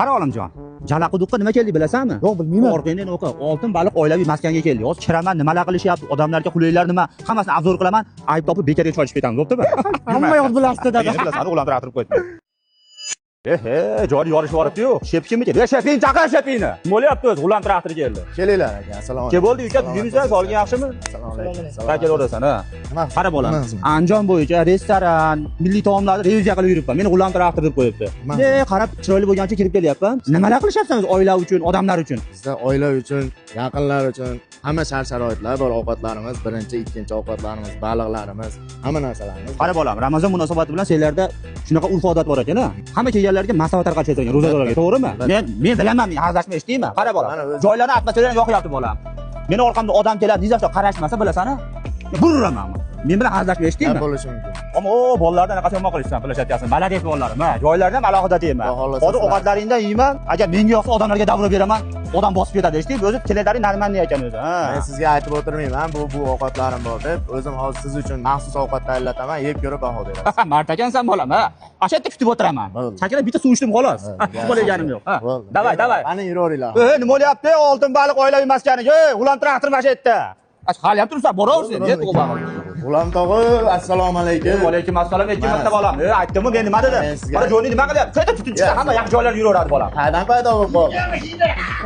Qara olimjon. Jalaquduqqa nima keldi bilasanmi? Yo'q, bilmayman. Orqangdan o'qi. Oltin baliq oilaviy maskanga keldi. Hozir kiraman, nimalar qilishyapti, odamlarga qulaylar nima, hammasini obzor qilaman. Ayb topib bekarga cho'chib ketamiz, bo'ptimi? Hamma yoq bilasiz dada. Bilasan, o'g'lantirib qo'ydim. Jori yorishib boribdi-yu. Shepkimi keldi? Shepkini chaqir, shepkini. Nima bo'lyapti o'zi? G'ulam traktor keldi. Kelinglar aka, assalomu alaykum. Ke bo'ldi, uka, yuribsan, sog'lig'ing yaxshimi? Assalomu alaykum. Qancha o'rasan, ha? Qara bolam. Andijon bo'yicha restoran, milliy taomlarni reviziya qilib yuribman. Meni G'ulam traktor deb qo'yibdi. Qarab, chiroyli bo'lgancha kirib kelyapman. Nimalar qilishyapsiz oila uchun, odamlar uchun? Bizda oila uchun, yaqinlar uchun hamma shart-sharoitlar bor. Ovqatlarimiz, birinchi, ikkinchi ovqatlarimiz, baliqlarimiz, hamma narsalarimiz. Qara bolam, Ramazon munosabati bilan senlarda shunaqa urf-odat bor ekan-a? Hamma kelganlarga maslahat tarqatib turgan ro'zadorlarga, to'g'rimi? Men bilaman, men hazillashma eshitdingmi? Qara bolam. Joylarni atmosferani yoqyapti bolam. Meni orqamda odam keladi, dizashda qarashmasa bilasan-a? Burraman. Men bilan hazillashma eshitdingmi? Bo'lishi mumkin. Ammo bolalardan qanaqa yomon qilishsan, bilashyapsan. Malades bolalarim, ha. Joylarni ham alohida deyman. Hozir ovqatlaringdan yeyman, agar menga yoqsa odamlarga davra beraman, odam bosib ketadi, eshitdingmi? O'zi tilaring normalniy ekan o'zi, ha. Men sizga aytib o'tirmayman, bu ovqatlarim bor deb, o'zim hozir siz uchun maxsus ovqat tayyorlataman, yeb ko'rib baho berasiz. Mard ekansan bolam, ha. Asha yerda kutib o'tiraman. Chakana bitta suv ichdim xolos. Bo'lganim yo'q, ha. Davay. Qani yuraveringlar. Nima bo'lyapti? Oltin baliq oilaviy maskaniga, G'ulam traktor mana shu yerda. Hali ham turibsan, boraversin. Net o'g'il. G'ulam tog'a, assalomu alaykum. Va alaykum assalom, ikki marta bolam. Aytdimmi, men nima dedim? Mana Joni nima qilyapti? Qayerda tutunchi, hamma yaxshi joylarga yuraveradi bolam. Qayerdan paydo bo'ldi?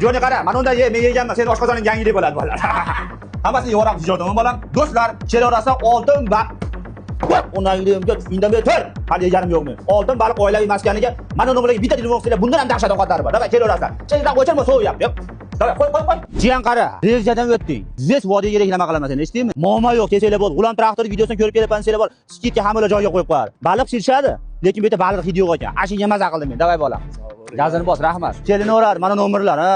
Joni qara, mana unda men yeganman, seni oshqozoning yangidek bo'ladi bolam. Hammasini yevoramiz ijodimmi bolam? Do'stlar, kelaverasa oltin indamay tur. Hali yeganim yo'qmi? Oltin baliq oilaviy maskaniga mana nimalarga bitta telefon qilsa, bundan ham dahshat ovqatlari bor. Davay, kelaverasa. Chindan o'chirma, so'vyapti. Davay, qo'y. Jiyan qara, reviziyadan o'tding. Zes vodiyga nima qilaman sen, eshitdingmi? Muammo yo'q, kelsanglar bo'ldi. G'ulam traktor videosini ko'rib kelapan, senlar bor. Skidga hammalar joyiga qo'yib qo'yar. Baliq pishirishadi, lekin bu yerda baliq hidi yo'q ekan. Ashinga maza qildim men. Davay bolam. Gazini bos, rahmat. Kelinaverar, mana nomerlar, ha.